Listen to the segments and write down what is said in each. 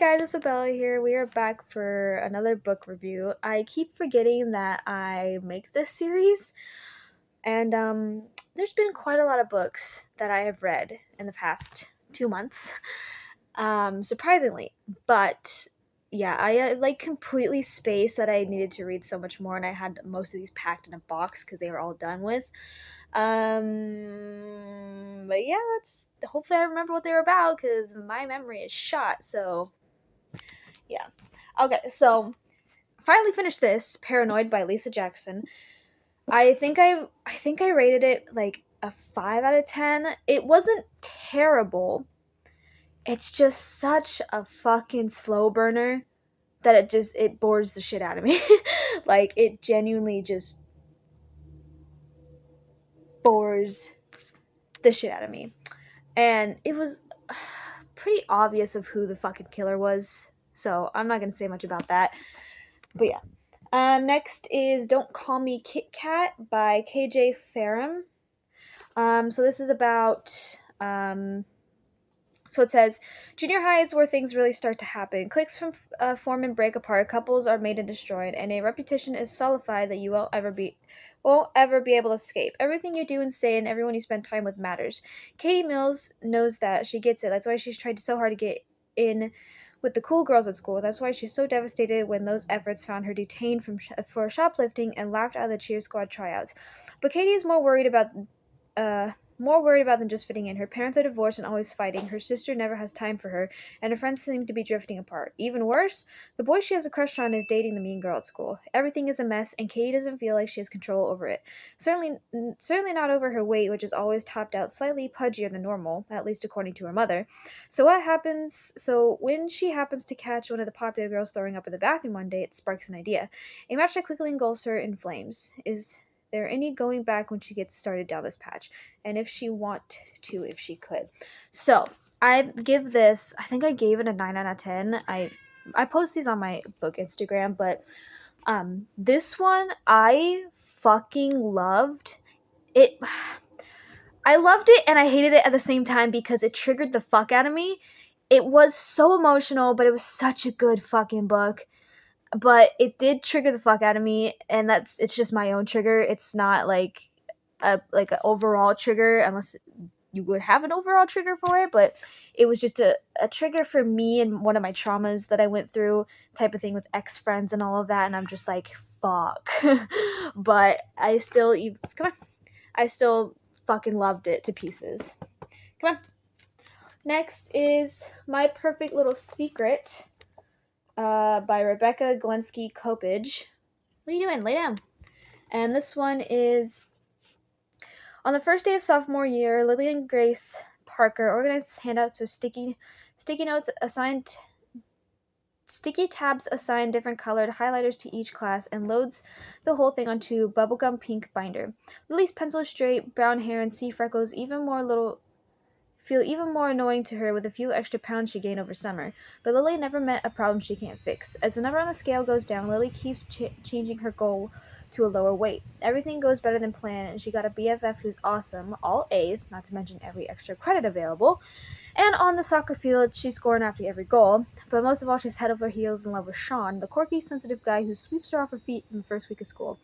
guys, it's Isabella here. We are back for another book review. I keep forgetting that I make this series, and there's been quite a lot of books that I have read in the past 2 months, surprisingly. But yeah, I like completely spaced that I needed to read so much more, and I had most of these packed in a box because they were all done with. But yeah, let's hopefully I remember what they were about because my memory is shot. So yeah. Okay, so finally finished this Paranoid by Lisa Jackson. I think I rated it like a 5 out of 10. It wasn't terrible. It's just such a fucking slow burner that it bores the shit out of me. Like it genuinely just bores the shit out of me. And it was pretty obvious of who the fucking killer was. So I'm not gonna say much about that. But yeah. Next is Don't Call Me Kit Kat by KJ Ferrum. So this is about, so it says, junior high is where things really start to happen. Cliques form and break apart, couples are made and destroyed, and a reputation is solidified that you won't ever be able to escape. Everything you do and say and everyone you spend time with matters. Katie Mills knows that. She gets it. That's why she's tried so hard to get in with the cool girls at school. That's why she's so devastated when those efforts found her detained for shoplifting and laughed out of the cheer squad tryouts. But Katie is more worried about than just fitting in. Her parents are divorced and always fighting. Her sister never has time for her, and her friends seem to be drifting apart. Even worse, the boy she has a crush on is dating the mean girl at school. Everything is a mess, and Katie doesn't feel like she has control over it. Certainly not over her weight, which is always topped out slightly pudgier than normal, at least according to her mother. So when she happens to catch one of the popular girls throwing up in the bathroom one day, it sparks an idea. A match that quickly engulfs her in flames. Is there any going back when she gets started down this patch? And if she if she could. So I think I gave it a 9 out of 10. I post these on my book Instagram, but this one I fucking loved. It I loved it and I hated it at the same time because it triggered the fuck out of me. It was so emotional, but it was such a good fucking book. But it did trigger the fuck out of me, and it's just my own trigger. It's not like an overall trigger, unless you would have an overall trigger for it, but it was just a trigger for me and one of my traumas that I went through, type of thing with ex-friends and all of that, and I'm just like, fuck. But I still fucking loved it to pieces. Come on. Next is My Perfect Little Secret by Rebecca Glensky Kopage. What are you doing? Lay down. And this one is, on the first day of sophomore year, Lillian Grace Parker organizes handouts with sticky tabs assigned different colored highlighters to each class and loads the whole thing onto bubblegum pink binder. Lily's pencil straight, brown hair, and sea freckles feel even more annoying to her with a few extra pounds she gained over summer. But Lily never met a problem she can't fix. As the number on the scale goes down, Lily keeps changing her goal to a lower weight. Everything goes better than planned, and she got a BFF who's awesome, all A's, not to mention every extra credit available. And on the soccer field, she's scoring after every goal. But most of all, she's head over heels in love with Sean, the quirky, sensitive guy who sweeps her off her feet in the first week of school.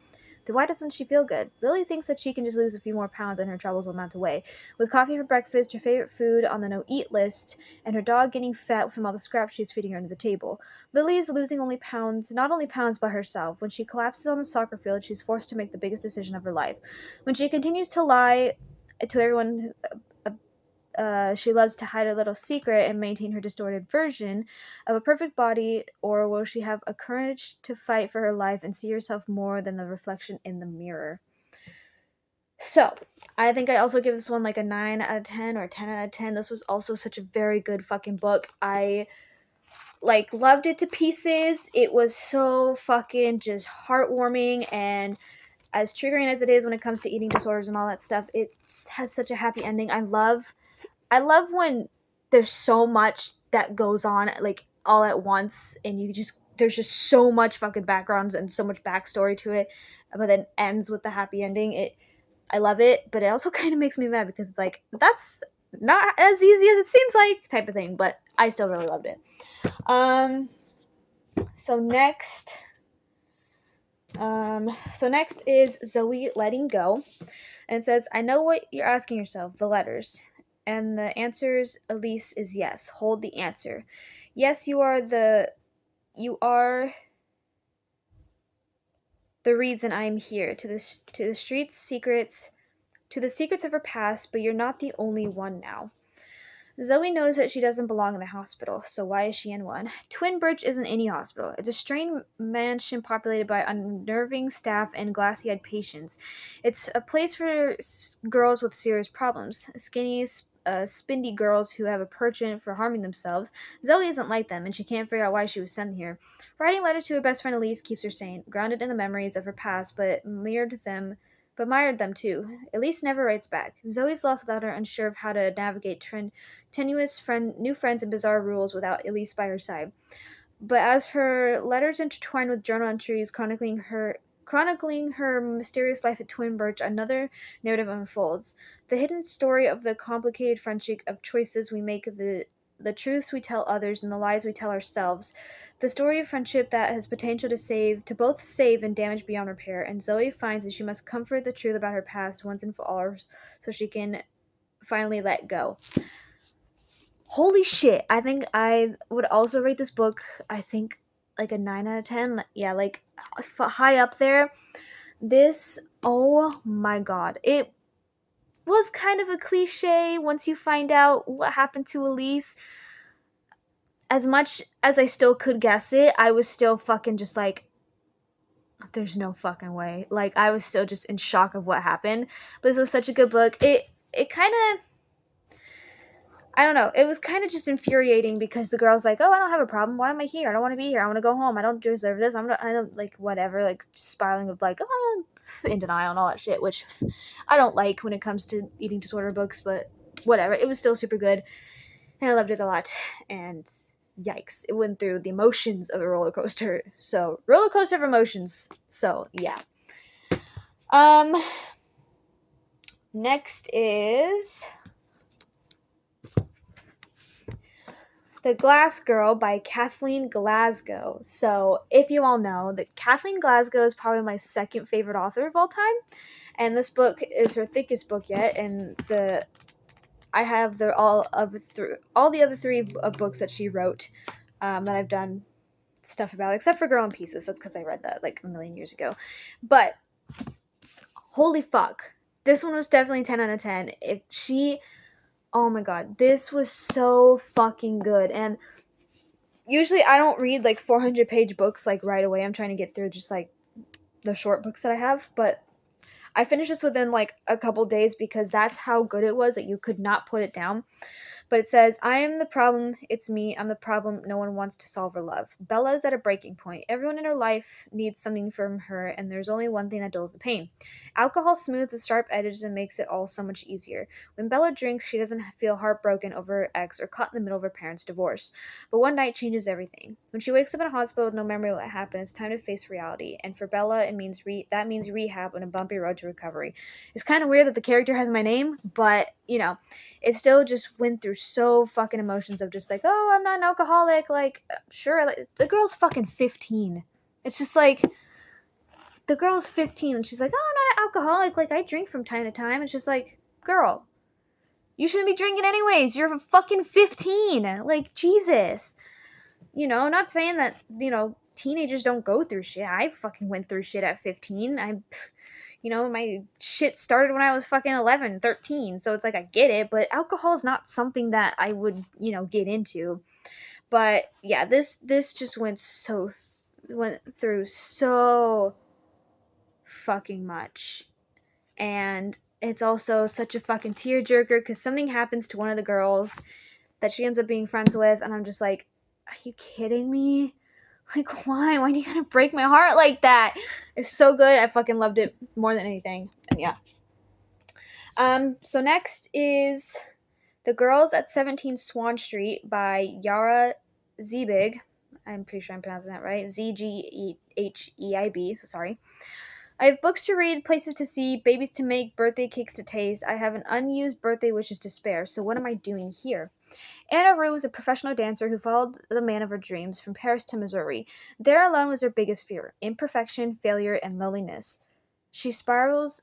Then why doesn't she feel good? Lily thinks that she can just lose a few more pounds and her troubles will melt away. With coffee for breakfast, her favorite food on the no-eat list, and her dog getting fat from all the scraps she's feeding her under the table, Lily is losing not only pounds, but herself. When she collapses on the soccer field, she's forced to make the biggest decision of her life. When she continues to lie to everyone she loves to hide a little secret and maintain her distorted version of a perfect body, or will she have a courage to fight for her life and see herself more than the reflection in the mirror? So, I think I also give this one like a 9 out of 10 or a 10 out of 10. This was also such a very good fucking book. I loved it to pieces. It was so fucking just heartwarming, and as triggering as it is when it comes to eating disorders and all that stuff, it has such a happy ending. I love when there's so much that goes on all at once, and there's just so much fucking background and so much backstory to it, but then ends with the happy ending. I love it, but it also kind of makes me mad because it's like, that's Not as easy as it seems like, type of thing, but I still really loved it. So next is Zoe letting go. And it says, I know what you're asking yourself, the letters. And the answers, Elise, is yes. Hold the answer. Yes, you are the reason I am here. To the streets, secrets, to the secrets of her past, but you're not the only one now. Zoe knows that she doesn't belong in the hospital, so why is she in one? Twin Birch isn't any hospital. It's a strange mansion populated by unnerving staff and glassy-eyed patients. It's a place for girls with serious problems. Skinny, spindy girls who have a penchant for harming themselves. Zoe isn't like them, and she can't figure out why she was sent here. Writing letters to her best friend Elise keeps her sane, grounded in the memories of her past, but mired them too. Elise never writes back. Zoe's lost without her, unsure of how to navigate tenuous new friends and bizarre rules without Elise by her side. But as her letters intertwine with journal entries chronicling her mysterious life at Twin Birch, another narrative unfolds. The hidden story of the complicated friendship of choices we make, the truths we tell others, and the lies we tell ourselves. The story of friendship that has potential to both save and damage beyond repair, and Zoe finds that she must comfort the truth about her past once and for all so she can finally let go. Holy shit. I think I would also rate this book, I think, like a 9 out of 10. Yeah, like high up there. This, oh my god. It was kind of a cliche once you find out what happened to Elise. As much as I still could guess it, I was still fucking just like, there's no fucking way. Like, I was still just in shock of what happened. But this was such a good book. It kind of, I don't know. It was kind of just infuriating because the girl's like, oh, I don't have a problem. Why am I here? I don't want to be here. I want to go home. I don't deserve this. I don't, like, whatever. Like, spiraling of, like, oh, in denial and all that shit, which I don't like when it comes to eating disorder books, but whatever. It was still super good, and I loved it a lot. And yikes, it went through the emotions of a roller coaster. So, roller coaster of emotions. So, yeah. Next is The Glass Girl by Kathleen Glasgow. So, if you all know, that Kathleen Glasgow is probably my second favorite author of all time, and this book is her thickest book yet. And I have all the other three books that she wrote that I've done stuff about, except for Girl in Pieces. That's because I read that like a million years ago. But holy fuck, this one was definitely 10 out of 10. Oh my god, this was so fucking good. And usually I don't read like 400-page books like right away. I'm trying to get through just like the short books that I have, but I finished this within like a couple days because that's how good it was that you could not put it down. But it says, I am the problem, it's me, I'm the problem no one wants to solve or love. Bella is at a breaking point. Everyone in her life needs something from her, and there's only one thing that dulls the pain. Alcohol smooths the sharp edges and makes it all so much easier. When Bella drinks, she doesn't feel heartbroken over her ex or caught in the middle of her parents' divorce. But one night changes everything. When she wakes up in a hospital with no memory of what happened, it's time to face reality. And for Bella, it means that means rehab and a bumpy road to recovery. It's kind of weird that the character has my name, but, you know, it still just went through so fucking emotions of just like, oh, I'm not an alcoholic. Like, sure, like, the girl's fucking 15. It's just like, the girl's 15 and she's like, oh, I'm not an alcoholic. Like, I drink from time to time. It's just like, girl, you shouldn't be drinking anyways. You're fucking 15. Like, Jesus. You know, not saying that, you know, teenagers don't go through shit. I fucking went through shit at 15. You know, my shit started when I was fucking 11, 13. So it's like, I get it. But alcohol is not something that I would, you know, get into. But yeah, this just went through so fucking much. And it's also such a fucking tearjerker because something happens to one of the girls that she ends up being friends with. And I'm just like, are you kidding me? Like, why? Why do you gotta break my heart like that? It's so good. I fucking loved it more than anything. And yeah. So next is The Girls at 17 Swan Street by Yara Zeebig. I'm pretty sure I'm pronouncing that right. Zgheib. So sorry. I have books to read, places to see, babies to make, birthday cakes to taste. I have an unused birthday wishes to spare. So what am I doing here? Anna Rue was a professional dancer who followed the man of her dreams from Paris to Missouri. There alone was her biggest fear: imperfection, failure, and loneliness. She spirals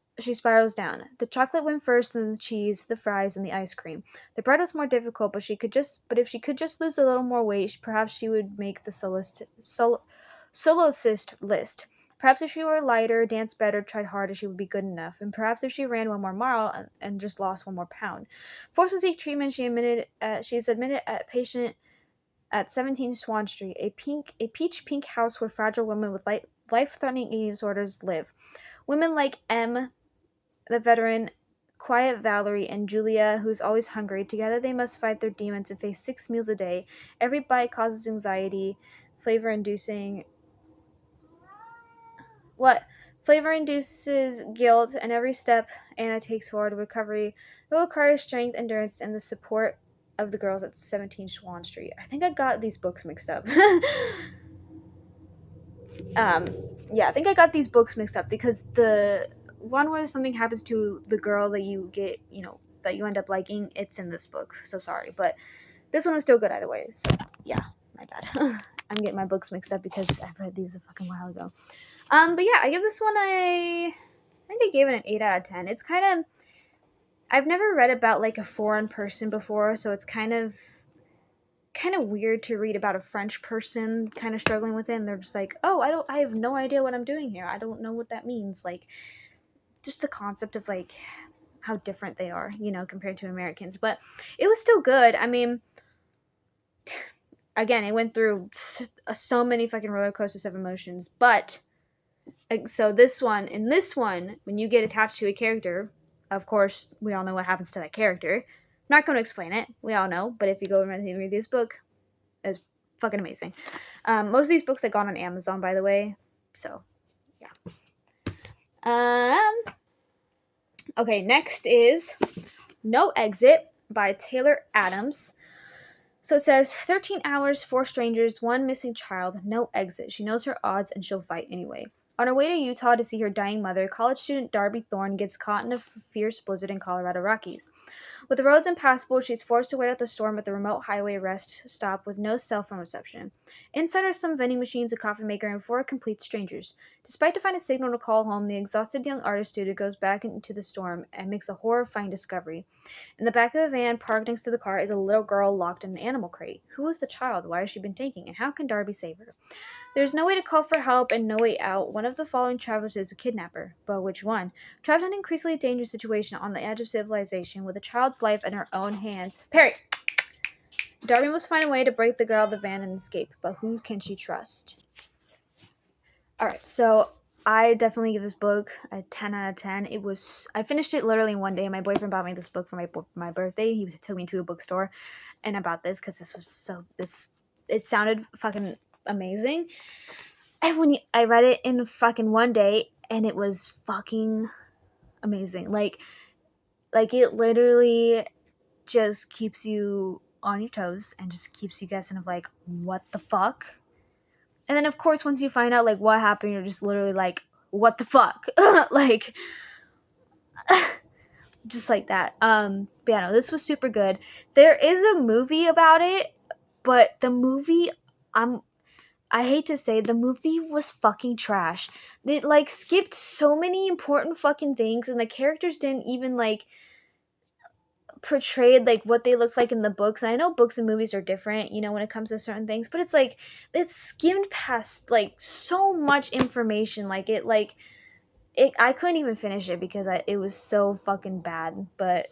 down. The chocolate went first, then the cheese, the fries, and the ice cream. The bread was more difficult, but if she could just lose a little more weight, perhaps she would make the soloist list. Perhaps if she were lighter, danced better, tried harder, she would be good enough. And perhaps if she ran one more mile and just lost one more pound. Forced to seek treatment, she is admitted at patient at 17 Swan Street, a peach pink house where fragile women with life-threatening eating disorders live. Women like M, the veteran, quiet Valerie, and Julia, who's always hungry. Together they must fight their demons and face 6 meals a day. Every bite causes anxiety, flavor-inducing what flavor induces guilt, and every step Anna takes forward recovery will require strength, endurance, and the support of the girls at 17 Swan Street. I think I got these books mixed up. um, yeah, I think I got these books mixed up because the one where something happens to the girl that you get, that you end up liking, it's in this book. So sorry, but this one was still good either way. So yeah, my bad. I'm getting my books mixed up because I've read these a fucking while ago. But yeah, I give this one I think I gave it an 8 out of 10. It's kind of, I've never read about like a foreign person before, so it's kind of weird to read about a French person kind of struggling with it, and they're just like, oh, I have no idea what I'm doing here. I don't know what that means. Like, just the concept of like how different they are, compared to Americans. But it was still good. I mean, again, it went through so many fucking roller coasters of emotions, but so in this one, when you get attached to a character, of course, we all know what happens to that character. I'm not going to explain it. We all know. But if you go and read this book, it's fucking amazing. Most of these books I got on Amazon, by the way. So, yeah. Okay, next is No Exit by Taylor Adams. So it says, 13 hours, 4 strangers, 1 missing child, no exit. She knows her odds and she'll fight anyway. On her way to Utah to see her dying mother, college student Darby Thorne gets caught in a fierce blizzard in Colorado Rockies. With the roads impassable, she's forced to wait out the storm at the remote highway rest stop with no cell phone reception. Inside are some vending machines, a coffee maker, and 4 complete strangers. Despite to find a signal to call home, the exhausted young artist student goes back into the storm and makes a horrifying discovery. In the back of a van parked next to the car is a little girl locked in an animal crate. Who is the child? Why has she been taken? And how can Darby save her? There's no way to call for help and no way out. One of the following travelers is a kidnapper. But which one? Trapped in an increasingly dangerous situation on the edge of civilization with a child's life in her own hands. Perry! Darby must find a way to break the girl out of the van and escape. But who can she trust? Alright, so I definitely give this book a 10 out of 10. I finished it literally in one day. My boyfriend bought me this book for my birthday. He took me to a bookstore and I bought this because it sounded fucking amazing. And I read it in fucking one day and it was fucking amazing. Like it literally just keeps you on your toes and just keeps you guessing of like, what the fuck? And then, of course, once you find out, like, what happened, you're just literally like, what the fuck? Like, just like that. But yeah, no, this was super good. There is a movie about it, but the movie, I hate to say, the movie was fucking trash. It, like, skipped so many important fucking things, and the characters didn't even, like, portrayed like what they looked like in the books. And I know books and movies are different, when it comes to certain things, but it's like it skimmed past like so much information. I couldn't even finish it because it was so fucking bad. But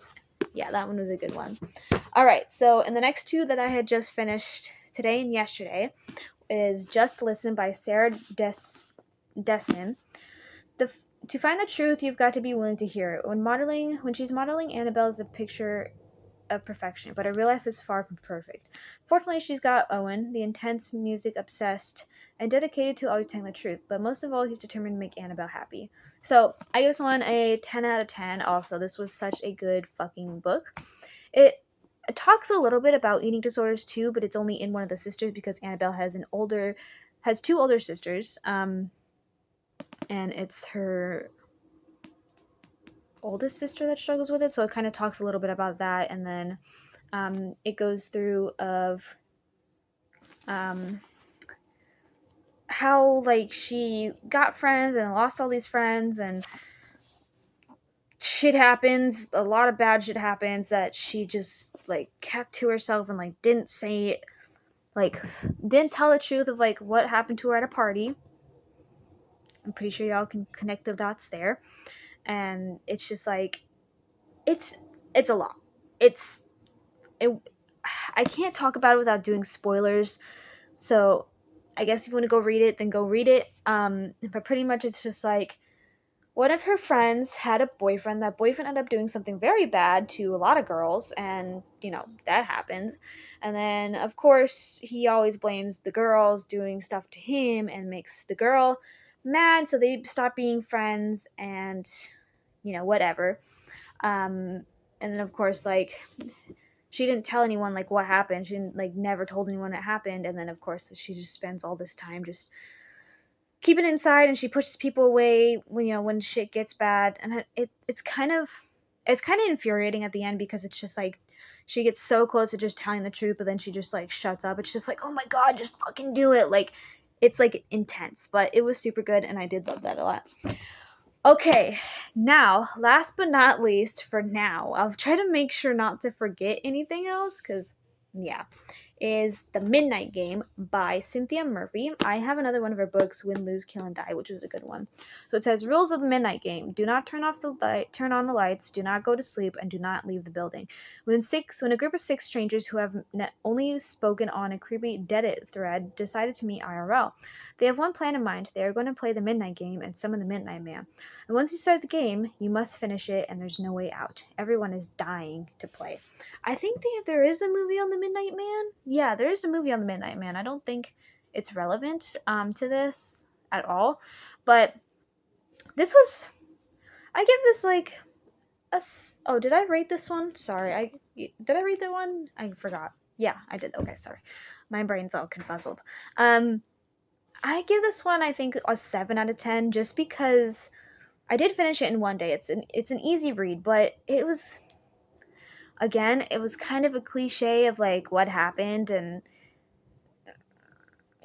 yeah, that one was a good one. All right, so in the next 2 that I had just finished today and yesterday is Just Listen by Sarah Dessen. To find the truth, you've got to be willing to hear it. When she's modeling, Annabelle is a picture of perfection, but her real life is far from perfect. Fortunately, she's got Owen, the intense, music-obsessed, and dedicated to always telling the truth, but most of all, he's determined to make Annabelle happy. So, I give this one a 10 out of 10 also. This was such a good fucking book. It talks a little bit about eating disorders too, but it's only in one of the sisters because Annabelle has 2 older sisters. and it's her oldest sister that struggles with it. So it kind of talks a little bit about that, and then it goes through of um, how like she got friends and lost all these friends, and shit happens, a lot of bad shit happens that she just like kept to herself and like didn't say, like didn't tell the truth of like what happened to her at a party. I'm pretty sure y'all can connect the dots there. And it's just like it's it's a lot. It's it I can't talk about it without doing spoilers. So I guess if you want to go read it, then go read it. But pretty much it's just like one of her friends had a boyfriend. That boyfriend ended up doing something very bad to a lot of girls, and that happens. And then of course he always blames the girls doing stuff to him and makes the girl mad, so they stop being friends, and whatever. And then of course, like, she didn't tell anyone like what happened. She didn't, like, never told anyone it happened. And then of course she just spends all this time just keeping it inside, and she pushes people away when shit gets bad. And it's kind of infuriating at the end, because it's just like she gets so close to just telling the truth, but then she just like shuts up. It's just like, oh my god, just fucking do it. Like, it's like intense, but it was super good, and I did love that a lot. Okay, now, last but not least, for now, I'll try to make sure not to forget anything else, because, yeah, is The Midnight Game by Cynthia Murphy. I have another one of her books, Win, Lose, Kill, and Die, which was a good one. So it says, rules of the Midnight Game. Do not turn on the lights, do not go to sleep, and do not leave the building. When a group of 6 strangers who have only spoken on a creepy Reddit thread decided to meet IRL. They have one plan in mind. They are going to play the Midnight Game and summon the Midnight Man. And once you start the game, you must finish it, and there's no way out. Everyone is dying to play. I think there is a movie on the Midnight Man. Yeah, there is a movie on the Midnight Man. I don't think it's relevant to this at all. But this was... I give this like oh, did I rate this one? Sorry, did I rate that one? I forgot. Yeah, I did. Okay, sorry. My brain's all confuzzled. I give this one, I think, a 7 out of 10, just because I did finish it in one day. It's an easy read, but it was kind of a cliche of like what happened and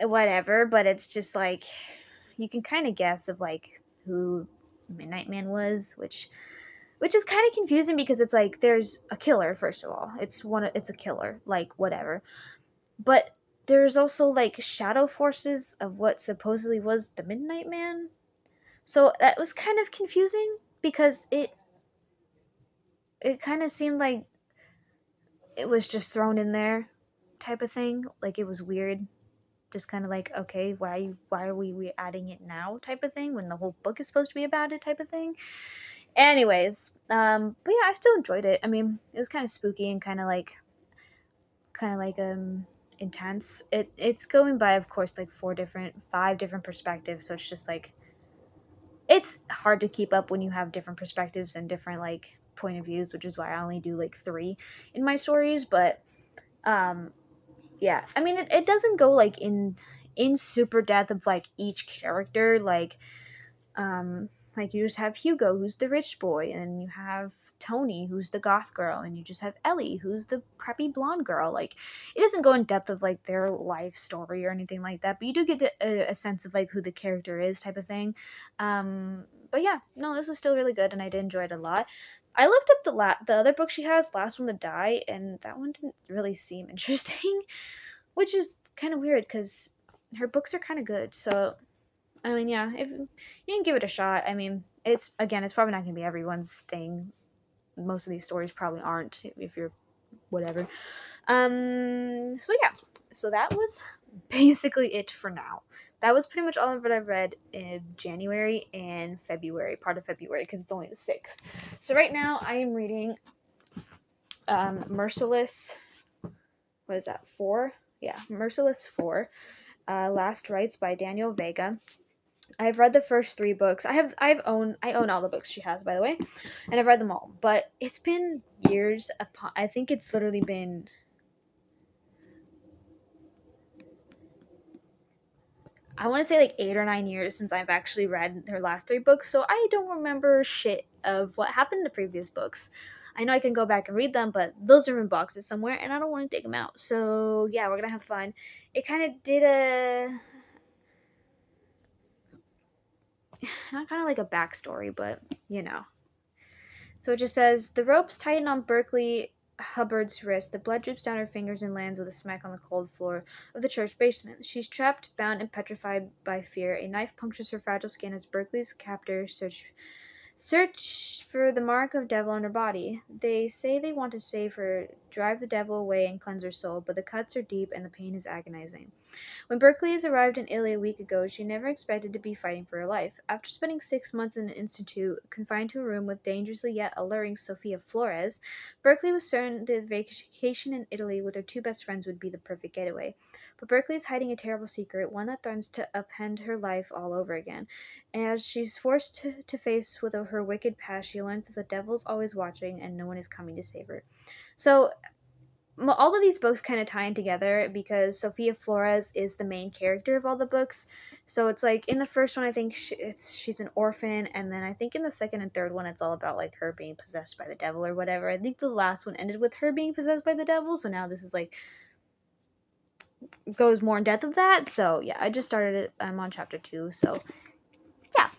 whatever, but it's just like you can kind of guess of like who Midnight Man was, which is kind of confusing, because it's like there's a killer. First of all, it's a killer, like, whatever, but there's also like shadow forces of what supposedly was the Midnight Man. So that was kind of confusing, because it kind of seemed like it was just thrown in there type of thing. Like, it was weird. Just kind of like, okay, why are we adding it now type of thing, when the whole book is supposed to be about it type of thing. Anyways, but yeah, I still enjoyed it. I mean, it was kind of spooky and kind of like intense. It's going by, of course, like 5 different perspectives, so it's just like it's hard to keep up when you have different perspectives and different like point of views, which is why I only do like 3 in my stories. But yeah, I mean, it doesn't go like in super depth of like each character. Like you just have Hugo, who's the rich boy, and you have Tony, who's the goth girl, and you just have Ellie, who's the preppy blonde girl. Like, it doesn't go in depth of like their life story or anything like that, but you do get a sense of like who the character is type of thing. But yeah, no, this was still really good, and I did enjoy it a lot. I looked up the other book she has, Last One to Die, and that one didn't really seem interesting, which is kind of weird because her books are kind of good. So I mean, yeah, if you can give it a shot. I mean, it's probably not going to be everyone's thing. Most of these stories probably aren't, if you're whatever. So yeah, so that was basically it for now. That was pretty much all of what I've read in January and February, part of February, because it's only the 6th. So right now I am reading Merciless. What is that? 4? Yeah, Merciless 4. Last Rites by Daniel Vega. I've read the first 3 books. I own all the books she has, by the way, and I've read them all. But it's been years upon. I think it's literally been. I want to say like 8 or 9 years since I've actually read her last 3 books, so I don't remember shit of what happened in the previous books. I know I can go back and read them, but those are in boxes somewhere, and I don't want to take them out. So yeah, we're gonna have fun. It kind of did a not kind of like a backstory, but you know. So it just says the ropes tighten on Berkeley Hubbard's wrist. The blood drips down her fingers and lands with a smack on the cold floor of the church basement. She's trapped, bound, and petrified by fear. A knife punctures her fragile skin as Berkeley's captors search for the mark of devil on her body. They say they want to save her, drive the devil away, and cleanse her soul, but the cuts are deep and the pain is agonizing. When Berkeley has arrived in Italy a week ago, she never expected to be fighting for her life. After spending 6 months in an institute, confined to a room with dangerously yet alluring Sophia Flores, Berkeley was certain the vacation in Italy with her 2 best friends would be the perfect getaway. But Berkeley is hiding a terrible secret, one that threatens to upend her life all over again. And as she's forced to face with her wicked past, she learns that the devil is always watching and no one is coming to save her. So all of these books kind of tie in together because Sophia Flores is the main character of all the books. So it's like in the first one, I think she's an orphan, and then I think in the second and third one, it's all about like her being possessed by the devil or whatever. I think the last one ended with her being possessed by the devil. So now this is like goes more in depth of that. So yeah, I just started it. I'm on chapter 2. So yeah.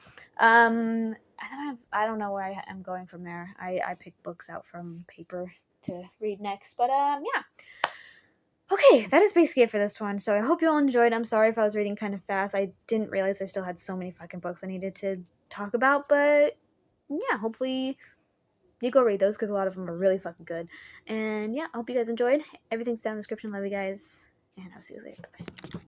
And then I don't know where I'm going from there. I picked books out from paper to read next, but yeah. Okay, that is basically it for this one. So I hope you all enjoyed. I'm sorry if I was reading kind of fast. I didn't realize I still had so many fucking books I needed to talk about, but yeah, hopefully you go read those because a lot of them are really fucking good. And yeah, I hope you guys enjoyed. Everything's down in the description. Love you guys, and I'll see you later. Bye.